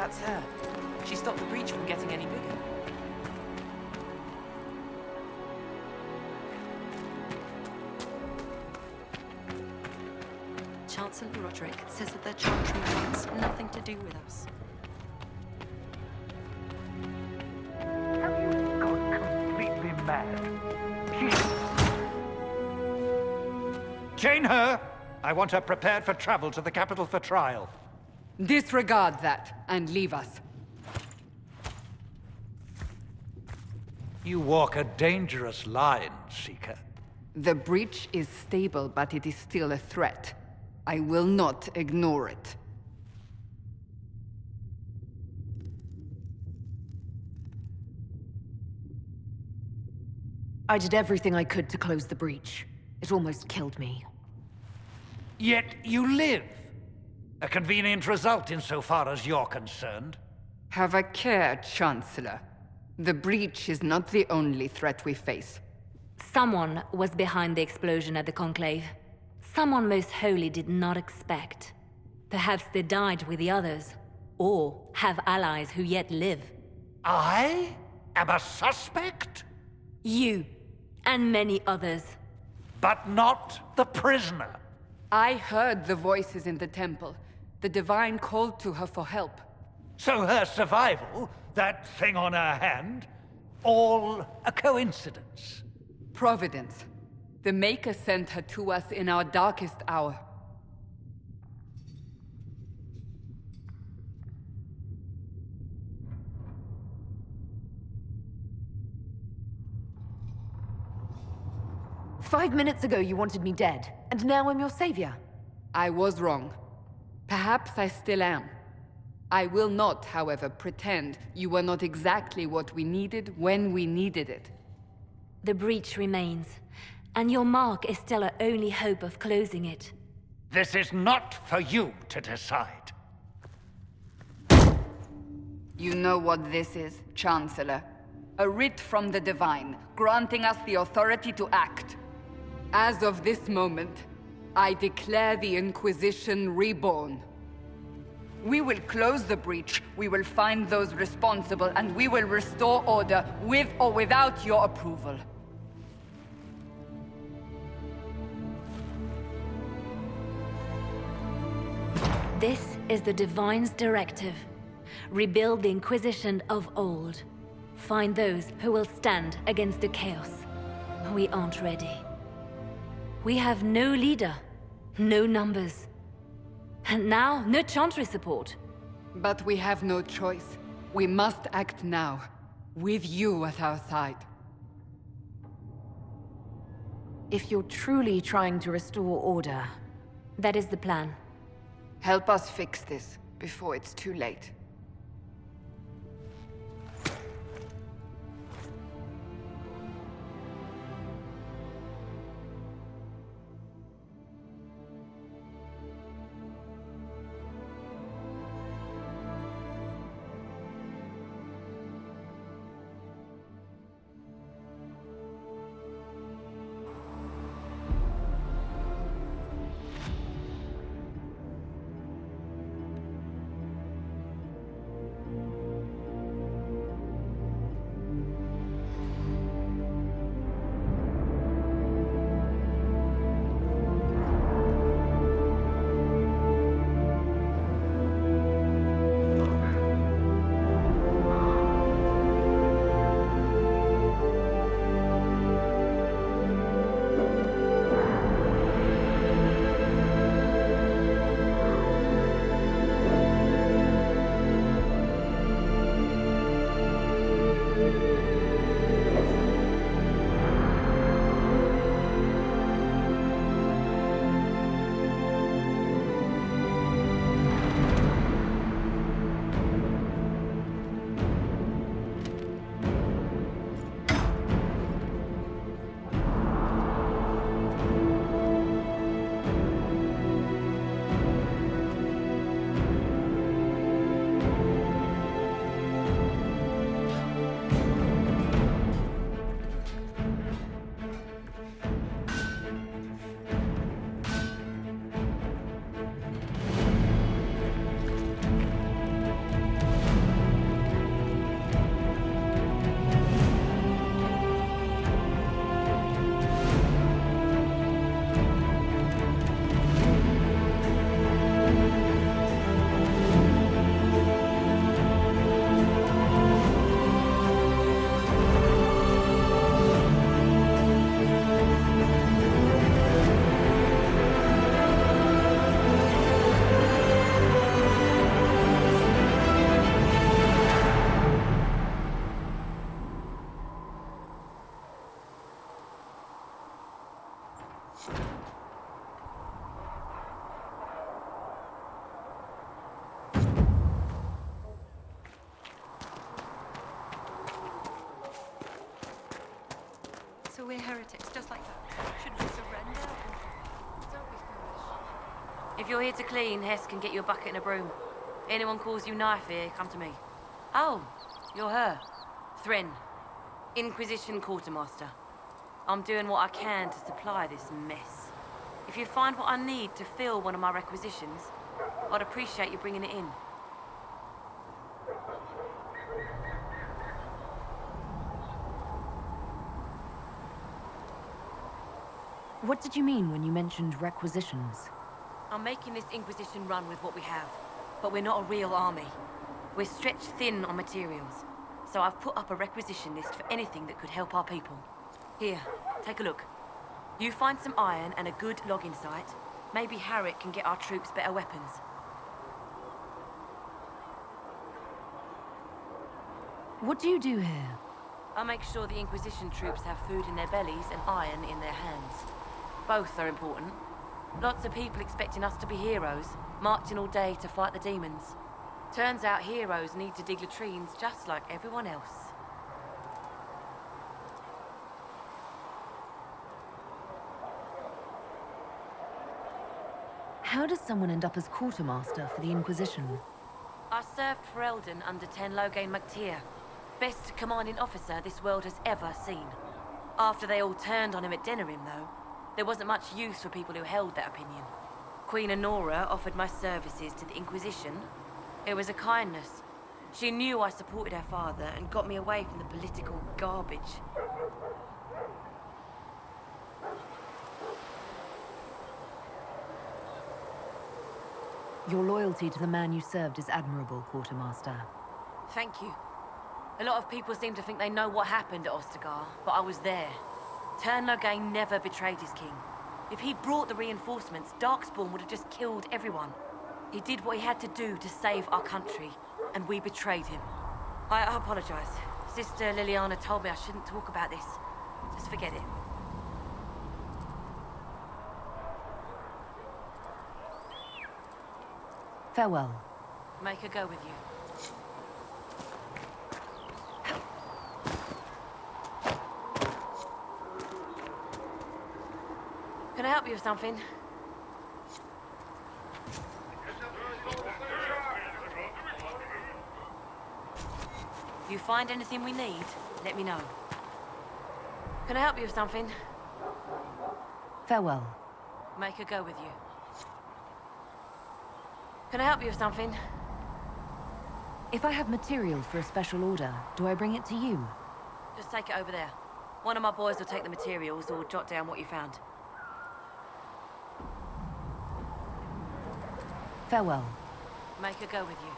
That's her. She stopped the breach from getting any bigger. Chancellor Roderick says that the Chantria wants nothing to do with us. Have you gone completely mad? Chain her! I want her prepared for travel to the capital for trial. Disregard that, and leave us. You walk a dangerous line, Seeker. The breach is stable, but it is still a threat. I will not ignore it. I did everything I could to close the breach. It almost killed me. Yet you live. A convenient result insofar as you're concerned. Have a care, Chancellor. The breach is not the only threat we face. Someone was behind the explosion at the Conclave. Someone most holy did not expect. Perhaps they died with the others, or have allies who yet live. I am a suspect? You, and many others. But not the prisoner. I heard the voices in the temple. The Divine called to her for help. So her survival, that thing on her hand, all a coincidence. Providence. The Maker sent her to us in our darkest hour. "5 minutes ago you wanted me dead, and now I'm your savior." I was wrong. Perhaps I still am. I will not, however, pretend you were not exactly what we needed when we needed it. The breach remains, and your mark is still our only hope of closing it. This is not for you to decide. You know what this is, Chancellor. A writ from the Divine, granting us the authority to act. As of this moment, I declare the Inquisition reborn. We will close the breach, we will find those responsible, and we will restore order with or without your approval. This is the Divine's directive. Rebuild the Inquisition of old. Find those who will stand against the chaos. We aren't ready. We have no leader, no numbers. And now, no Chantry support. But we have no choice. We must act now, with you at our side. If you're truly trying to restore order, That is the plan. Help us fix this, before it's too late. If you're here to clean, Hess can get you a bucket and a broom. Anyone calls you knife here, come to me. Oh, you're her. Thren, Inquisition Quartermaster. I'm doing what I can to supply this mess. If you find what I need to fill one of my requisitions, I'd appreciate you bringing it in. What did you mean when you mentioned requisitions? I'm making this Inquisition run with what we have, but we're not a real army. We're stretched thin on materials, so I've put up a requisition list for anything that could help our people. Here, take a look. You find some iron and a good logging site, maybe Harriet can get our troops better weapons. What do you do here? I make sure the Inquisition troops have food in their bellies and iron in their hands. Both are important. Lots of people expecting us to be heroes, marching all day to fight the demons. Turns out heroes need to dig latrines just like everyone else. How does someone end up as quartermaster for the Inquisition? I served for Eldon under Tenlogain MacTier, best commanding officer this world has ever seen. After they all turned on him at Denerim, though, there wasn't much use for people who held that opinion. Queen Honora offered my services to the Inquisition. It was a kindness. She knew I supported her father and got me away from the political garbage. Your loyalty to the man you served is admirable, Quartermaster. Thank you. A lot of people seem to think they know what happened at Ostagar, but I was there. Tenlogain never betrayed his king. If he'd brought the reinforcements, Darkspawn would have just killed everyone. He did what he had to do to save our country, and we betrayed him. I apologize. Sister Liliana told me I shouldn't talk about this. Just forget it. Farewell. Make her go with you. Can I help you with something? You find anything we need, let me know. Can I help you with something? Farewell. Make her go with you. Can I help you with something? If I have material for a special order, do I bring it to you? Just take it over there. One of my boys will take the materials or jot down what you found. Farewell. Make her go with you.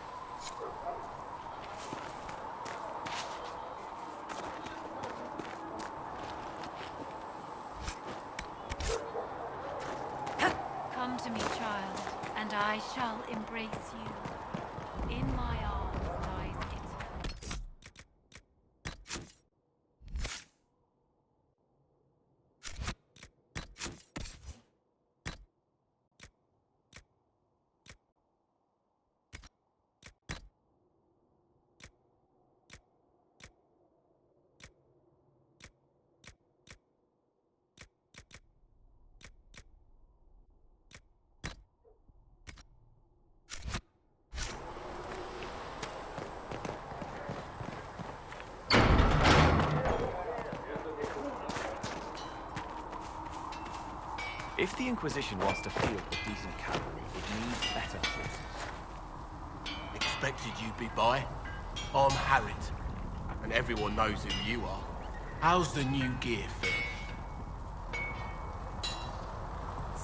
Come to me, child, and I shall embrace you. In my arms lies it. If the Inquisition wants to field a decent cavalry, it needs better horses. Expected you'd be by. I'm Harriet, and everyone knows who you are. How's the new gear fit?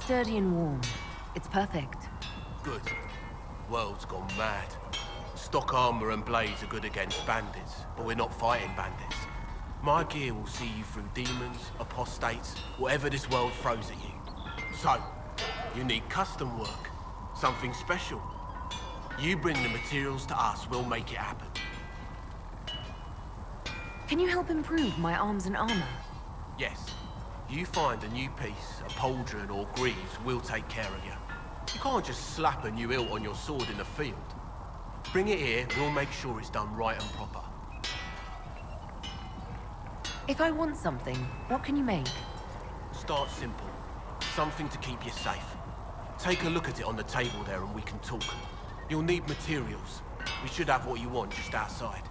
Sturdy and warm. It's perfect. Good. World's gone mad. Stock armor and blades are good against bandits, but we're not fighting bandits. My gear will see you through demons, apostates, whatever this world throws at you. So, you need custom work, something special. You bring the materials to us, we'll make it happen. Can you help improve my arms and armor? Yes. You find a new piece, a pauldron or greaves, we'll take care of you. You can't just slap a new hilt on your sword in the field. Bring it here, we'll make sure it's done right and proper. If I want something, what can you make? Start simple. Something to keep you safe. Take a look at it on the table there and we can talk. You'll need materials. We should have what you want just outside.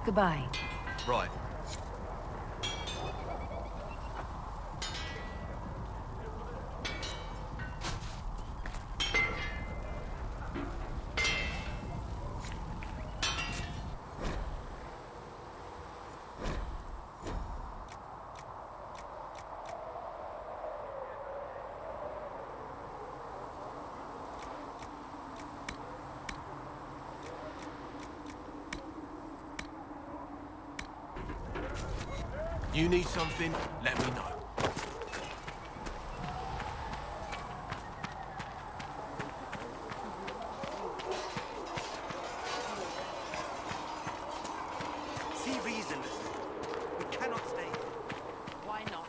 Goodbye. Right. You need something, let me know. See reason. We cannot stay here. Why not?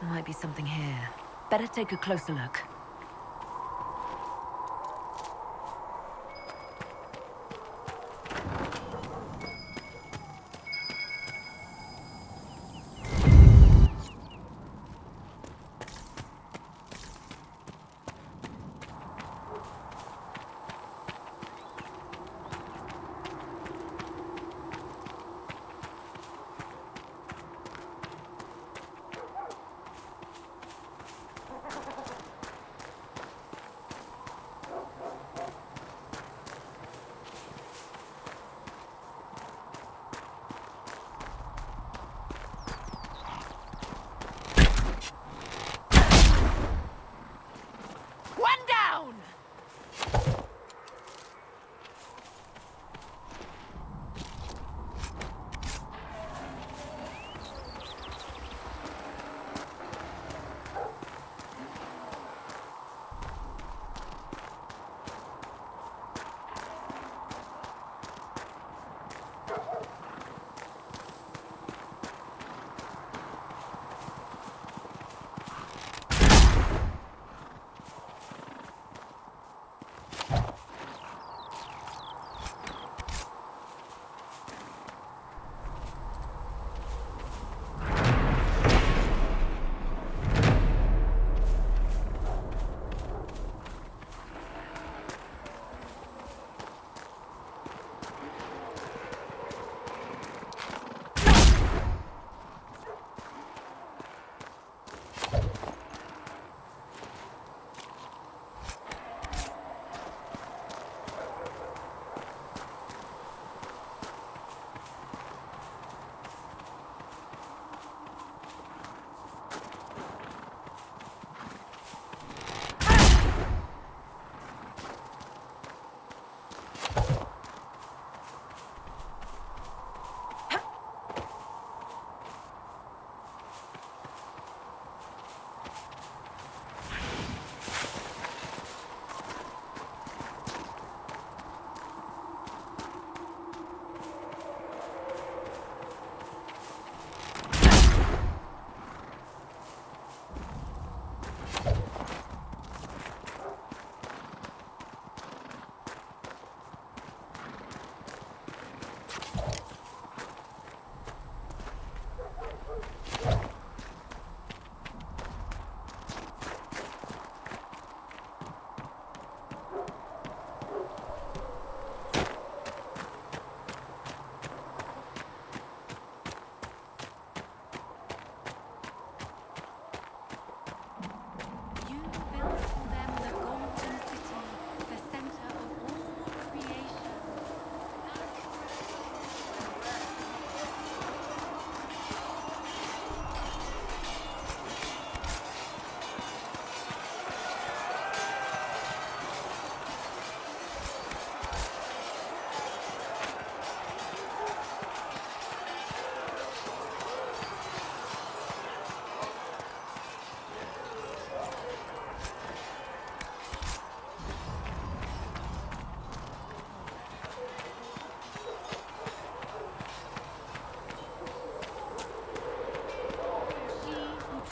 Might be something here. Better take a closer look.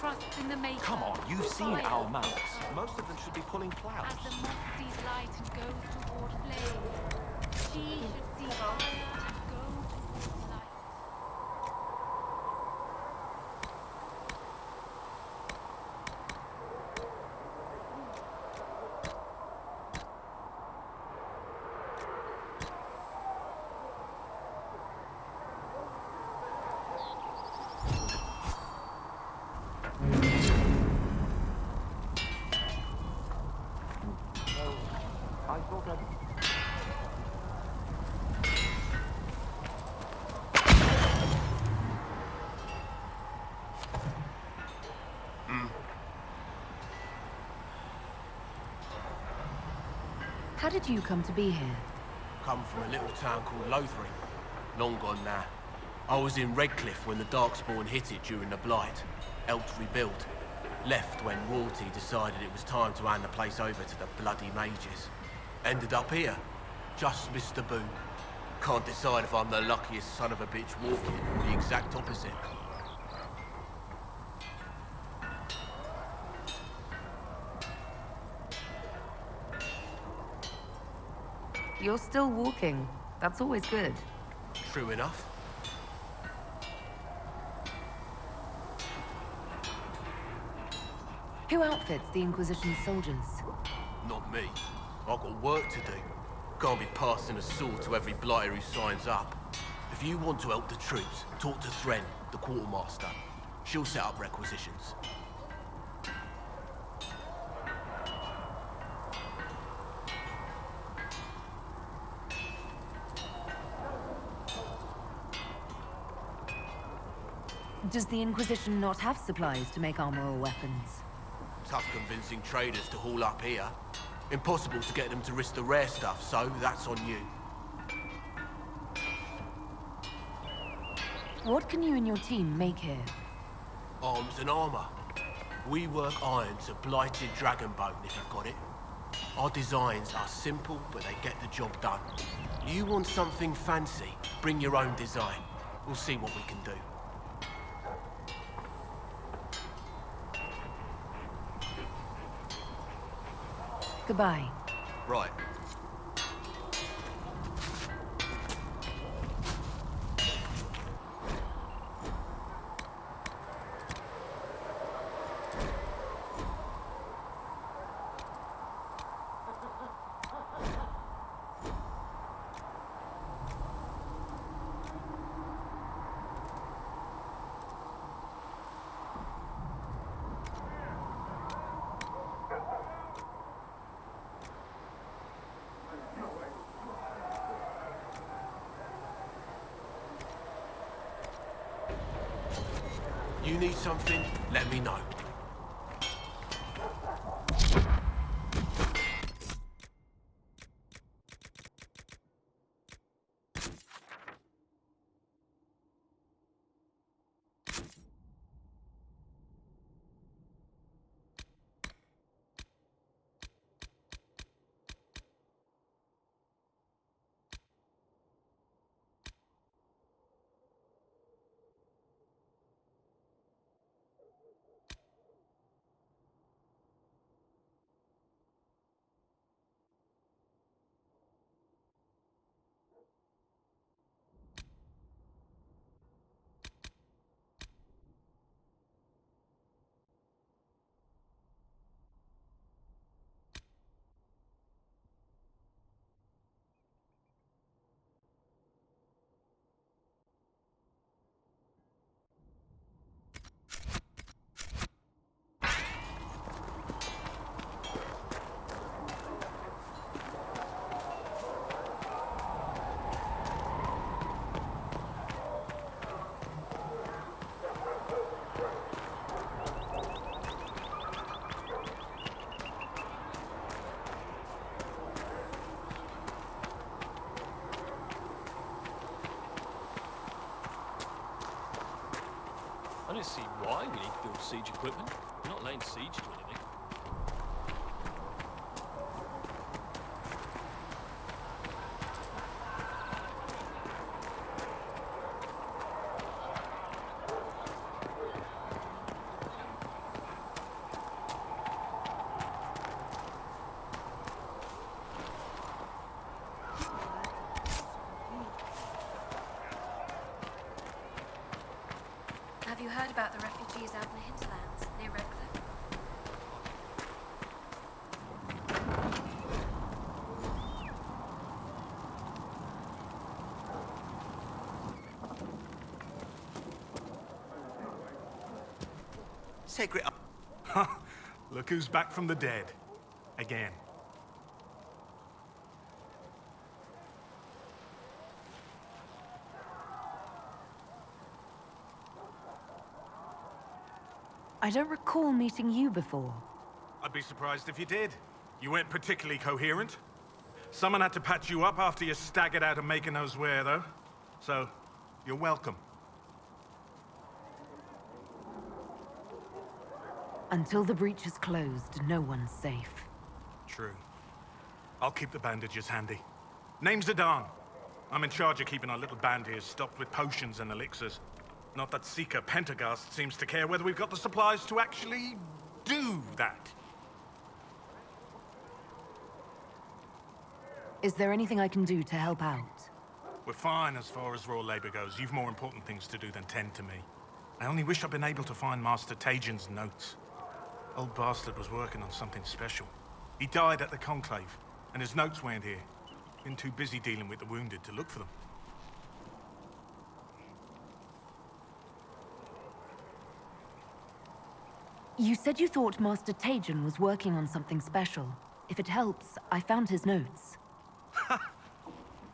trusts in the Maker. Come on, you've seen Fire our mounts. will Most of them should be pulling plows. As the moth sees light and goes toward flame, she should see fire and go towards light. I thought I'd... How did you come to be here? Come from a little town called Lothering. Long gone now. I was in Redcliffe when the Darkspawn hit it during the Blight. Helped rebuild. Left when royalty decided it was time to hand the place over to the bloody mages. Ended up here. Just missed the boom. Can't decide if I'm the luckiest son of a bitch walking or the exact opposite. You're still walking. That's always good. True enough. Who outfits the Inquisition soldiers? Not me. I've got work to do. Can't be passing a sword to every blighter who signs up. If you want to help the troops, talk to Thren, the quartermaster. She'll set up requisitions. Does the Inquisition not have supplies to make armor or weapons? Tough convincing traders to haul up here. Impossible to get them to risk the rare stuff, so that's on you. What can you and your team make here? Arms and armor. We work iron to blighted dragonbone if you've got it. Our designs are simple, but they get the job done. You want something fancy, bring your own design. We'll see what we can do. Goodbye. Right. You need something, let me know. I don't see why we need to build siege equipment. We're not laying siege to anything. Have you heard about the refugees out in the hinterlands near Redcliffe? Secret. Look who's back from the dead. Again. I don't recall meeting you before. I'd be surprised if you did. You weren't particularly coherent. Someone had to patch you up after you staggered out of making those wear, though. So, you're welcome. Until the breach is closed, no one's safe. True. I'll keep the bandages handy. Name's Adan. I'm in charge of keeping our little band here stocked with potions and elixirs. Not that Seeker Pentagast seems to care whether we've got the supplies to actually do that. Is there anything I can do to help out? We're fine as far as raw labor goes. You've more important things to do than tend to me. I only wish I'd been able to find Master Tajan's notes. Old bastard was working on something special. He died at the Conclave, and his notes weren't here. Been too busy dealing with the wounded to look for them. You said you thought Master Tajan was working on something special. If it helps, I found his notes.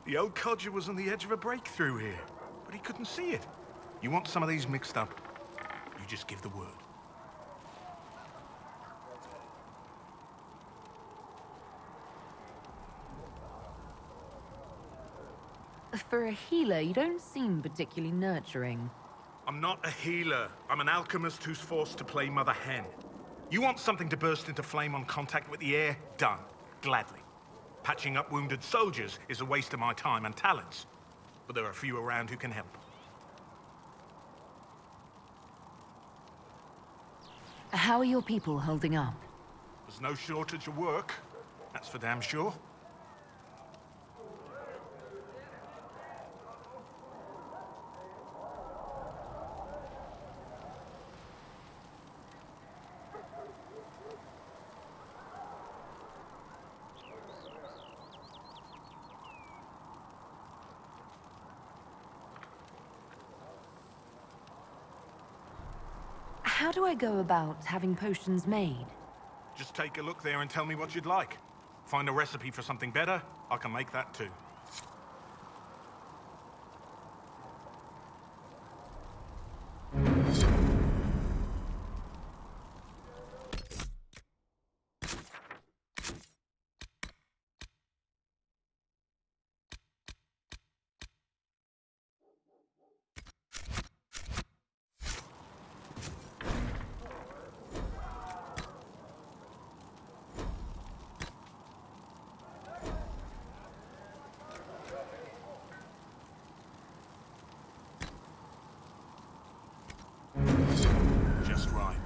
The old codger was on the edge of a breakthrough here, but he couldn't see it. You want some of these mixed up, you just give the word. For a healer, you don't seem particularly nurturing. I'm not a healer. I'm an alchemist who's forced to play Mother Hen. You want something to burst into flame on contact with the air? Done. Gladly. Patching up wounded soldiers is a waste of my time and talents. But there are a few around who can help. How are your people holding up? There's no shortage of work. That's for damn sure. How do I go about having potions made? Just take a look there and tell me what you'd like. Find a recipe for something better, I can make that too. Just right.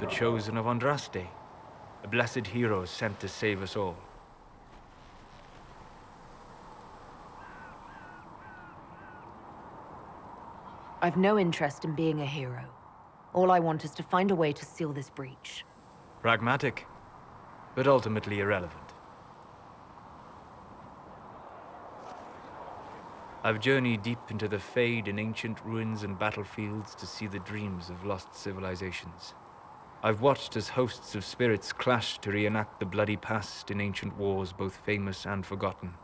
The chosen of Andraste, a blessed hero sent to save us all. I've no interest in being a hero. All I want is to find a way to seal this breach. Pragmatic, but ultimately irrelevant. I've journeyed deep into the Fade in ancient ruins and battlefields to see the dreams of lost civilizations. I've watched as hosts of spirits clash to reenact the bloody past in ancient wars, both famous and forgotten.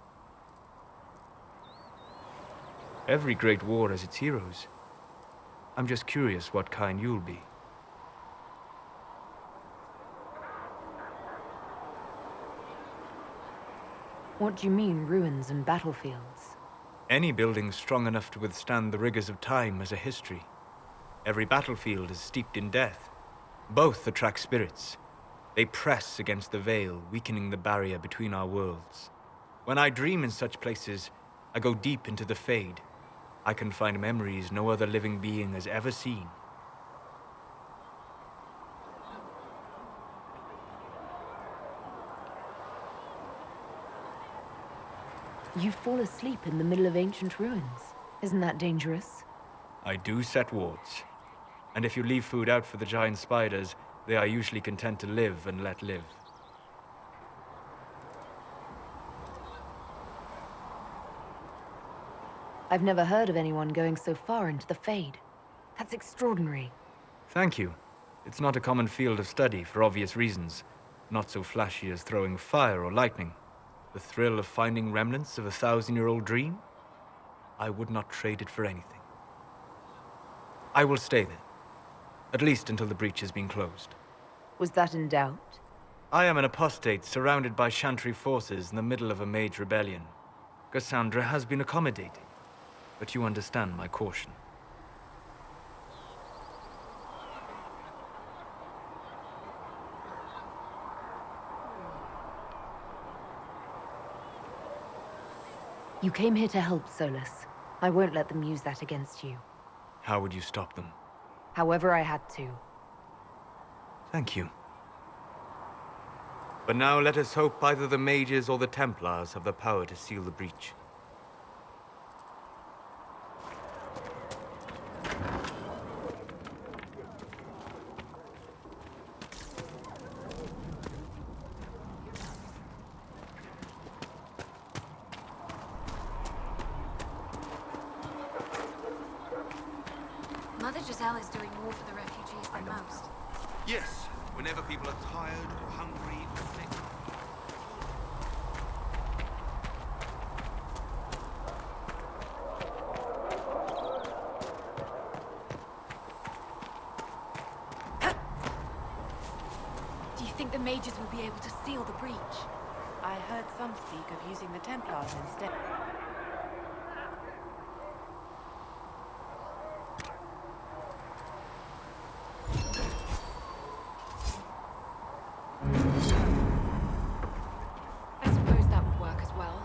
Every great war has its heroes. I'm just curious what kind you'll be. What do you mean, ruins and battlefields? Any building strong enough to withstand the rigors of time has a history. Every battlefield is steeped in death. Both attract spirits. They press against the veil, weakening the barrier between our worlds. When I dream in such places, I go deep into the Fade. I can find memories no other living being has ever seen. You fall asleep in the middle of ancient ruins. Isn't that dangerous? I do set wards. And if you leave food out for the giant spiders, they are usually content to live and let live. I've never heard of anyone going so far into the Fade. That's extraordinary. Thank you. It's not a common field of study for obvious reasons. Not so flashy as throwing fire or lightning. The thrill of finding remnants of a 1,000-year-old dream? I would not trade it for anything. I will stay then. At least until the breach has been closed. Was that in doubt? I am an apostate surrounded by Chantria forces in the middle of a mage rebellion. Cassandra has been accommodating, but you understand my caution. You came here to help, Solus. I won't let them use that against you. How would you stop them? However I had to. Thank you. But now let us hope either the mages or the Templars have the power to seal the breach. Mother Giselle is doing more for the refugees than most. Yes, whenever people are tired or hungry or sick. Do you think the mages will be able to seal the breach? I heard some speak of using the Templars instead. I suppose that would work as well.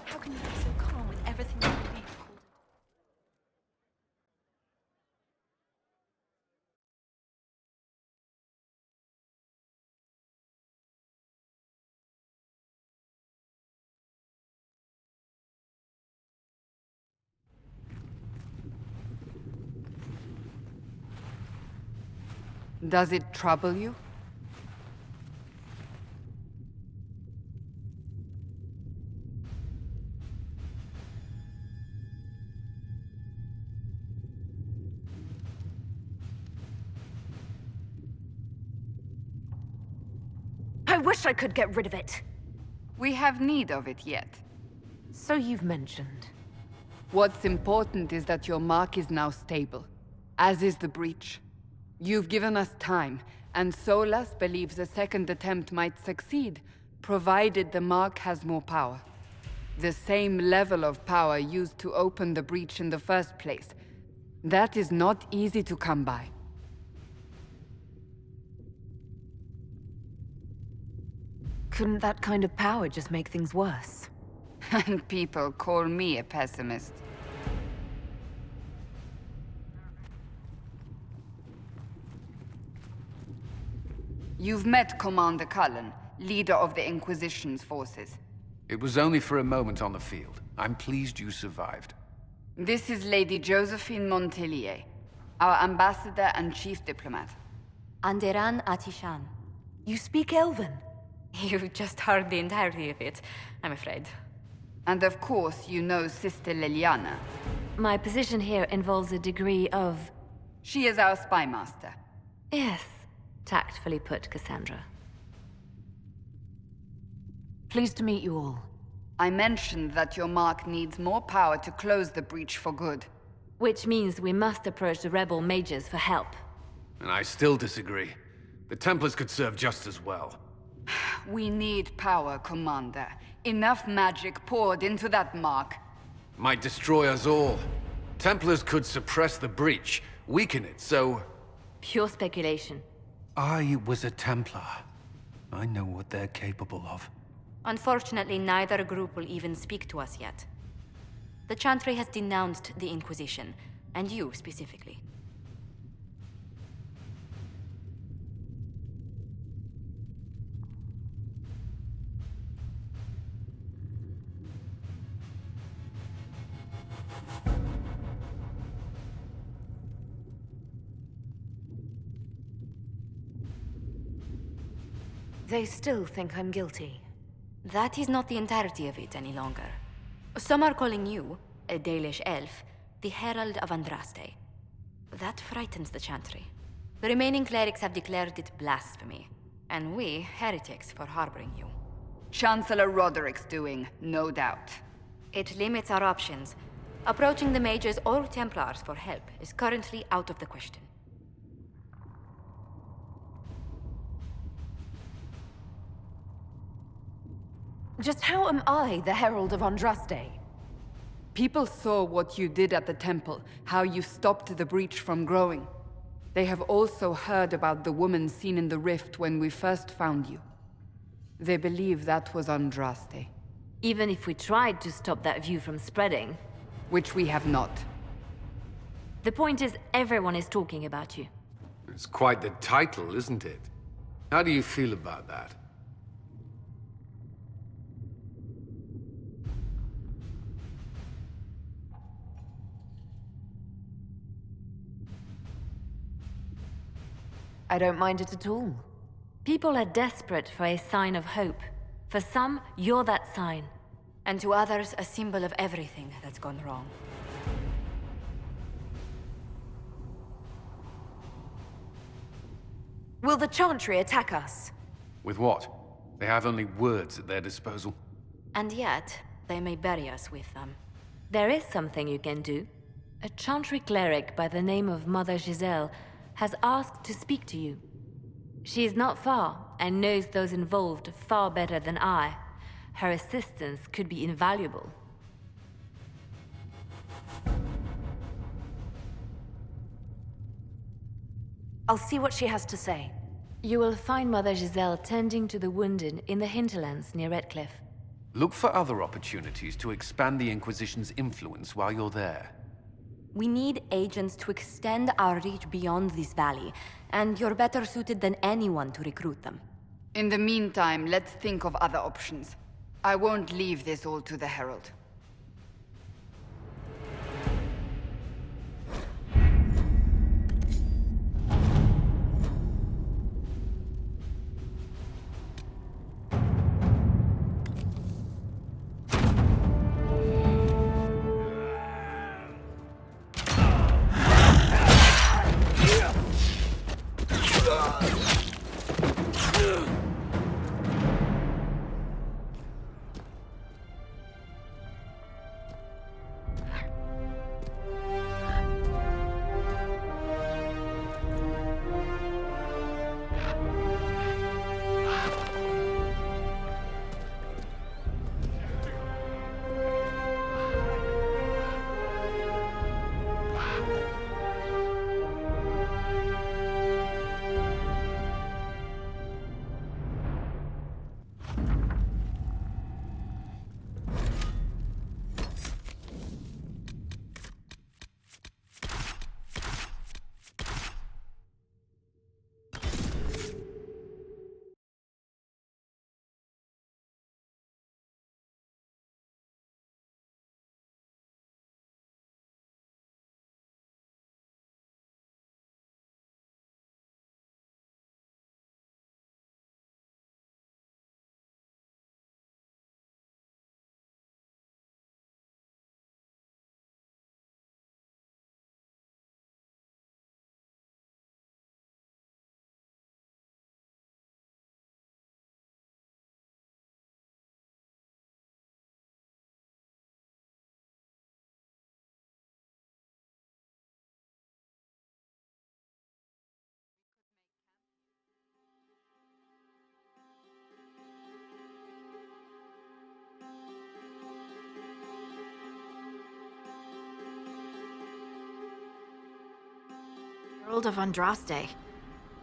How can you be so calm with everything you believe called? Does it trouble you? I wish I could get rid of it. We have need of it yet. So you've mentioned. What's important is that your mark is now stable, as is the breach. You've given us time, and Solus believes a second attempt might succeed, provided the mark has more power. The same level of power used to open the breach in the first place. That is not easy to come by. Couldn't that kind of power just make things worse? And people call me a pessimist. You've met Commander Cullen, leader of the Inquisition's forces. It was only for a moment on the field. I'm pleased you survived. This is Lady Josephine Montelier, our ambassador and chief diplomat. Anderan Atishan. You speak Elven? You just heard the entirety of it, I'm afraid. And of course, you know Sister Liliana. My position here involves a degree of She is our spy master. Yes, tactfully put, Cassandra. Pleased to meet you all. I mentioned that your mark needs more power to close the breach for good. Which means we must approach the rebel mages for help. And I still disagree. The Templars could serve just as well. We need power, Commander. Enough magic poured into that mark. Might destroy us all. Templars could suppress the breach, weaken it, so... Pure speculation. I was a Templar. I know what they're capable of. Unfortunately, neither group will even speak to us yet. The Chantria has denounced the Inquisition, and you specifically. They still think I'm guilty. That is not the entirety of it any longer. Some are calling you, a Dalish elf, the Herald of Andraste. That frightens the Chantry. The remaining clerics have declared it blasphemy, and we, heretics, for harboring you. Chancellor Roderick's doing, no doubt. It limits our options. Approaching the mages or Templars for help is currently out of the question. Just how am I the Herald of Andraste? People saw what you did at the temple, how you stopped the breach from growing. They have also heard about the woman seen in the rift when we first found you. They believe that was Andraste. Even if we tried to stop that view from spreading... Which we have not. The point is, everyone is talking about you. It's quite the title, isn't it? How do you feel about that? I don't mind it at all. People are desperate for a sign of hope. For some, you're that sign. And to others, a symbol of everything that's gone wrong. Will the Chantry attack us? With what? They have only words at their disposal. And yet, they may bury us with them. There is something you can do. A Chantry cleric by the name of Mother Giselle has asked to speak to you. She is not far, and knows those involved far better than I. Her assistance could be invaluable. I'll see what she has to say. You will find Mother Giselle tending to the wounded in the hinterlands near Redcliffe. Look for other opportunities to expand the Inquisition's influence while you're there. We need agents to extend our reach beyond this valley, and you're better suited than anyone to recruit them. In the meantime, let's think of other options. I won't leave this all to the Herald. World of Andraste.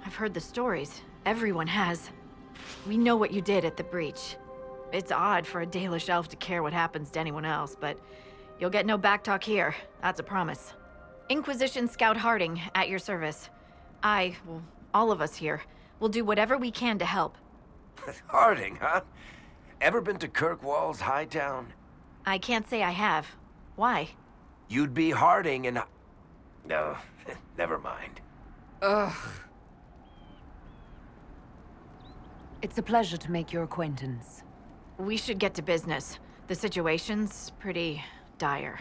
I've heard the stories. Everyone has. We know what you did at the breach. It's odd for a Dalish elf to care what happens to anyone else, but you'll get no backtalk here. That's a promise. Inquisition Scout Harding, at your service. Well, all of us here, will do whatever we can to help. Harding, huh? Ever been to Kirkwall's Hightown? I can't say I have. Why? You'd be Harding and... No, never mind. Ugh. It's a pleasure to make your acquaintance. We should get to business. The situation's pretty dire.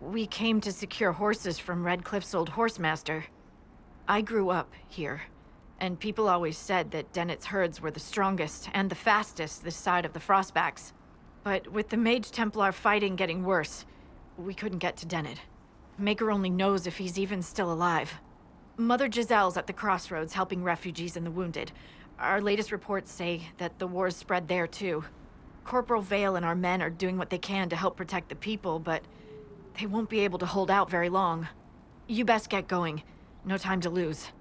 We came to secure horses from Redcliffe's old horsemaster. I grew up here, and people always said that Dennett's herds were the strongest and the fastest this side of the Frostbacks. But with the Mage Templar fighting getting worse, we couldn't get to Dennett. Maker only knows if he's even still alive. Mother Giselle's at the crossroads helping refugees and the wounded. Our latest reports say that the war's spread there too. Corporal Vale and our men are doing what they can to help protect the people, but they won't be able to hold out very long. You best get going. No time to lose.